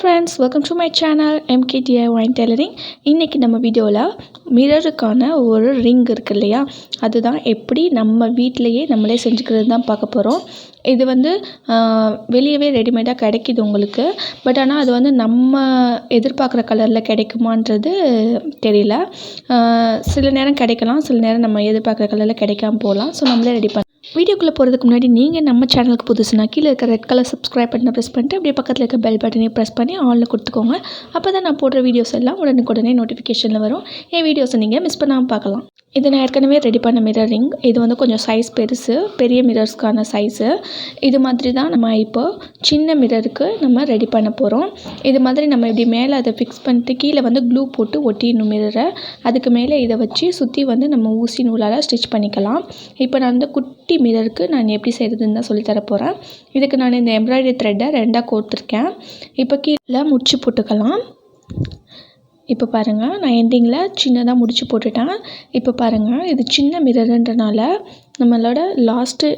Friends, welcome to my channel MKDIY Tailoring. இன்றைக்கி நம்ம வீடியோவில் மிரருக்கான ஒரு ரிங் இருக்குது இல்லையா, அதுதான் எப்படி நம்ம வீட்டிலையே நம்மளே செஞ்சுக்கிறது தான் பார்க்க போகிறோம். இது வந்து வெளியவே ரெடிமேடாக கிடைக்கிது உங்களுக்கு. பட் ஆனால் அது வந்து நம்ம எதிர்பார்க்குற கலரில் கிடைக்குமான்றது தெரியல. சில நேரம் கிடைக்கலாம், சில நேரம் நம்ம எதிர்பார்க்குற கலரில் கிடைக்காம போகலாம். ஸோ நம்மளே ரெடி பண்ண வீடியோக்குள்ளே போகிறதுக்கு முன்னாடி நீங்கள் நம்ம சேனலுக்கு புதுசுனா கீழே இருக்க ரெட் கலர் சப்ஸ்கிரைப் பட்டனை ப்ரெஸ் பண்ணிட்டு அப்படியே பக்கத்தில் இருக்க பெல் பட்டனையும் ப்ரெஸ் பண்ணி ஆனில் கொடுத்துக்கோங்க. அப்போ தான் நான் போடுற வீடியோஸ் எல்லாம் உடனுக்குடனே நோட்டிஃபிகேஷனில் வரும். என் வீடியோஸை நீங்கள் மிஸ் பண்ணாமல் பார்க்கலாம். இது நான் ஏற்கனவே ரெடி பண்ண மிரர் ரிங். இது வந்து கொஞ்சம் சைஸ் பெருசு, பெரிய மிரர்ஸ்க்கான சைஸு. இது மாதிரி தான் நம்ம இப்போ சின்ன மிரருக்கு நம்ம ரெடி பண்ண போகிறோம். இது மாதிரி நம்ம இப்படி மேலே அதை ஃபிக்ஸ் பண்ணிட்டு கீழே வந்து க்ளூ போட்டு ஒட்டிடணும் மிரரை. அதுக்கு மேலே இதை வச்சு சுற்றி வந்து நம்ம ஊசி நூலால் ஸ்டிச் பண்ணிக்கலாம். இப்போ நான் வந்து குட்டி மிரருக்கு நான் எப்படி செய்கிறதுன்னு தான் சொல்லித்தர போகிறேன். இதுக்கு நான் இந்த எம்ப்ராய்டரி த்ரெட்டை 2ஆக கோர்த்துருக்கேன். இப்போ கீழே முடிச்சு போட்டுக்கலாம். இப்போ பாருங்கள், நான் எண்டிங்கில் சின்னதாக முடிச்சு போட்டுட்டேன். இப்போ பாருங்கள், இது சின்ன மிரருன்றனால நம்மளோட லாஸ்ட்டு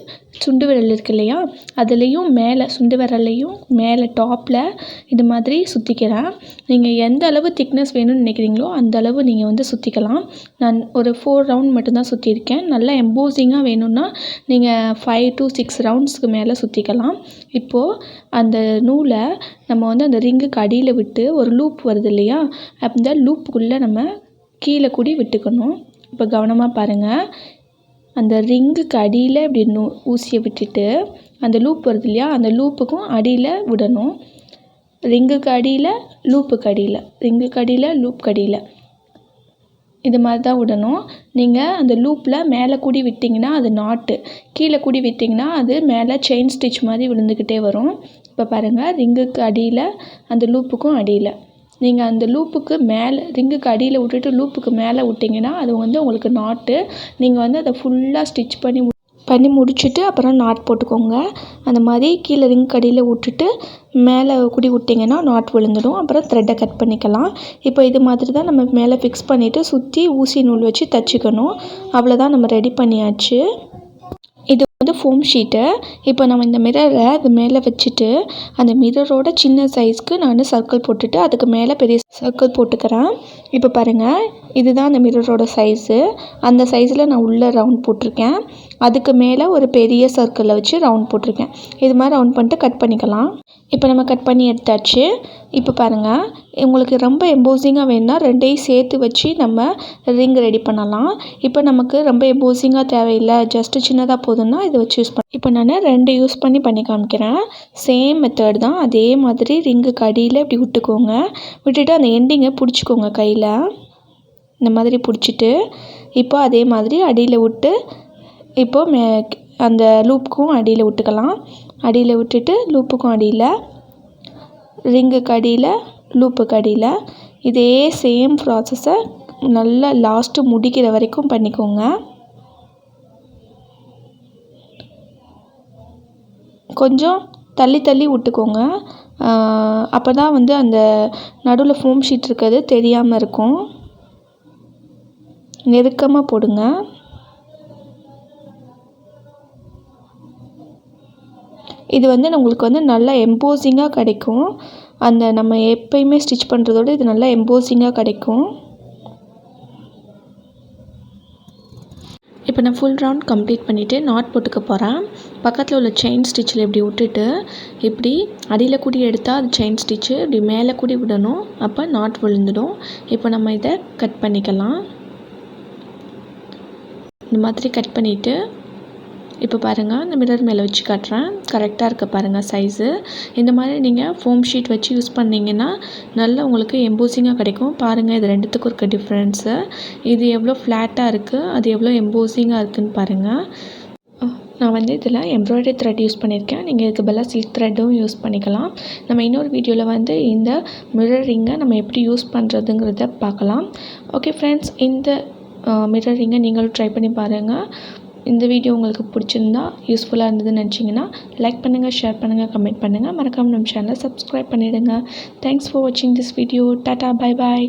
சுண்டு விரல் இருக்கு இல்லையா, அதுலேயும் மேலே சுண்டு விரல்லையும் மேலே டாப்பில் இது மாதிரி சுற்றிக்கிறேன். நீங்கள் எந்த அளவு திக்னஸ் வேணும்னு நினைக்கிறீங்களோ அந்த அளவு நீங்கள் வந்து சுற்றிக்கலாம். நான் ஒரு 4 ரவுண்ட் மட்டும்தான் சுற்றிருக்கேன். நல்லா எம்போசிங்காக வேணும்னா நீங்கள் 5 to 6 ரவுண்ட்ஸ்க்கு மேலே சுற்றிக்கலாம். இப்போது அந்த நூலை நம்ம வந்து அந்த ரிங்குக்கு அடியில் விட்டு ஒரு லூப் வருது இல்லையா, அந்த லூப்புக்குள்ளே நம்ம கீழே கூடி விட்டுக்கணும். இப்போ கவனமாக பாருங்கள், அந்த ரிங்குக்கு அடியில் இப்படி ஊசியை விட்டுட்டு அந்த லூப் வருது இல்லையா, அந்த லூப்புக்கும் அடியில் விடணும். ரிங்குக்கு அடியில், லூப்புக்கு அடியில், ரிங்குக்கு அடியில், லூப்புக்கு அடியில், இது மாதிரி தான் விடணும். நீங்கள் அந்த லூப்பில் மேலே கூடி விட்டிங்கன்னா அது நாட்டு, கீழே கூடி விட்டிங்கன்னா அது மேலே செயின் ஸ்டிச் மாதிரி விழுந்துக்கிட்டே வரும். இப்போ பாருங்கள், ரிங்குக்கு அடியில், அந்த லூப்புக்கும் அடியில். நீங்கள் அந்த லூப்புக்கு மேலே, ரிங்குக்கு அடியில் விட்டுட்டு லூப்புக்கு மேலே விட்டிங்கன்னா அது வந்து உங்களுக்கு நாட்டு. நீங்கள் வந்து அதை ஃபுல்லாக ஸ்டிச் பண்ணி முடிச்சுட்டு அப்புறம் நாட் போட்டுக்கோங்க. அந்த மாதிரி கீழே ரிங்க் அடியில் விட்டுட்டு மேலே கூடி விட்டிங்கன்னா நாட் விழுந்துடும். அப்புறம் த்ரெட்டை கட் பண்ணிக்கலாம். இப்போ இது மாதிரி தான் நம்ம மேலே ஃபிக்ஸ் பண்ணிவிட்டு சுற்றி ஊசி நூல் வச்சு தைச்சிக்கணும். அவ்வளோதான், நம்ம ரெடி பண்ணியாச்சு. இது வந்து ஃபோம் ஷீட்டு. இப்போ நம்ம இந்த மிரரை அது மேலே வச்சுட்டு அந்த மிரரோட சின்ன சைஸ்க்கு நான் சர்க்கிள் போட்டுட்டு அதுக்கு மேலே பெரிய சர்க்கிள் போட்டுக்கிறேன். இப்போ பாருங்கள், இதுதான் அந்த மிரரோட சைஸு. அந்த சைஸில் நான் உள்ளே ரவுண்ட் போட்டிருக்கேன். அதுக்கு மேலே ஒரு பெரிய சர்க்கிளில் வச்சு ரவுண்ட் போட்டிருக்கேன். இது மாதிரி ரவுண்ட் பண்ணிட்டு கட் பண்ணிக்கலாம். இப்போ நம்ம கட் பண்ணி எடுத்தாச்சு. இப்போ பாருங்கள், உங்களுக்கு ரொம்ப எம்போசிங்காக வேணும்னா 2ஐயும் சேர்த்து வச்சு நம்ம ரிங் ரெடி பண்ணலாம். இப்போ நமக்கு ரொம்ப எம்போசிங்காக தேவையில்லை, ஜஸ்ட்டு சின்னதாக போதுன்னா இதை வச்சு யூஸ் பண்ண. இப்போ நான் 2 யூஸ் பண்ணி காமிக்கிறேன். சேம் மெத்தட் தான். அதே மாதிரி ரிங்குக்கு அடியில் இப்படி விட்டுக்கோங்க. விட்டுட்டு அந்த எண்டிங்கை பிடிச்சிக்கோங்க கையில், இந்த மாதிரி பிடிச்சிட்டு இப்போ அதே மாதிரி அடியில் விட்டு இப்போது அந்த லூப்புக்கும் அடியில் விட்டுக்கலாம். அடியில் விட்டுட்டு லூப்புக்கும் அடியில், ரிங்குக்கு அடியில், லூப்புக்கு அடியில், இதே சேம் ப்ராசஸை நல்லா லாஸ்ட்டு முடிக்கிற வரைக்கும் பண்ணிக்கோங்க. கொஞ்சம் தள்ளி தள்ளி விட்டுக்கோங்க. அப்போ தான் வந்து அந்த நடுவில் ஃபோம் ஷீட் இருக்கிறது தெரியாமல் இருக்கும். நெருக்கமாக போடுங்க. இது வந்து உங்களுக்கு வந்து நல்லா எம்போசிங்காக கிடைக்கும். அந்த நம்ம எப்பயுமே ஸ்டிச் பண்ணுறதோட இது நல்லா எம்போசிங்காக கிடைக்கும். இப்போ நான் ஃபுல் ரவுண்ட் கம்ப்ளீட் பண்ணிவிட்டு நாட் போட்டுக்க போகிறேன். பக்கத்தில் உள்ள செயின் ஸ்டிச்சில் இப்படி விட்டுட்டு இப்படி அடியில் கூடி எடுத்தால் அது செயின் ஸ்டிச்சு, இப்படி மேலே கூடி விடணும், அப்போ நாட் விழுந்துடும். இப்போ நம்ம இதை கட் பண்ணிக்கலாம். இந்த மாதிரி கட் பண்ணிவிட்டு இப்போ பாருங்கள், இந்த மிரர் மேலே வச்சு காட்டுறேன். கரெக்டாக இருக்க பாருங்கள் சைஸு. இந்த மாதிரி நீங்கள் ஃபோம் ஷீட் வச்சு யூஸ் பண்ணிங்கன்னா நல்லா உங்களுக்கு எம்போசிங்காக கிடைக்கும். பாருங்கள், இது ரெண்டுத்துக்கும் இருக்க டிஃப்ரென்ஸு. இது எவ்வளோ ஃப்ளாட்டாக இருக்குது, அது எவ்வளோ எம்போசிங்காக இருக்குதுன்னு பாருங்கள். நான் வந்து இதில் எம்ப்ராய்டரி த்ரெட் யூஸ் பண்ணியிருக்கேன். நீங்கள் இதுக்கு பதிலாக சில்க் த்ரெட்டும் யூஸ் பண்ணிக்கலாம். நம்ம இன்னொரு வீடியோவில் வந்து இந்த மிரர் ரிங்கை நம்ம எப்படி யூஸ் பண்ணுறதுங்கிறத பார்க்கலாம். ஓகே ஃப்ரெண்ட்ஸ், இந்த மிரர் ரிங்கை நீங்களும் ட்ரை பண்ணி பாருங்கள். இந்த வீடியோ உங்களுக்கு பிடிச்சிருந்தா, யூஸ்ஃபுல்லாக இருந்ததுன்னு நினச்சிங்கன்னா லைக் பண்ணுங்கள், ஷேர் பண்ணுங்கள், கமெண்ட் பண்ணுங்கள். மறக்காமல் நம்ம சேனலை சப்ஸ்கிரைப் பண்ணிவிடுங்க. தேங்க்ஸ் ஃபார் வாட்சிங் this video. Tata, bye bye.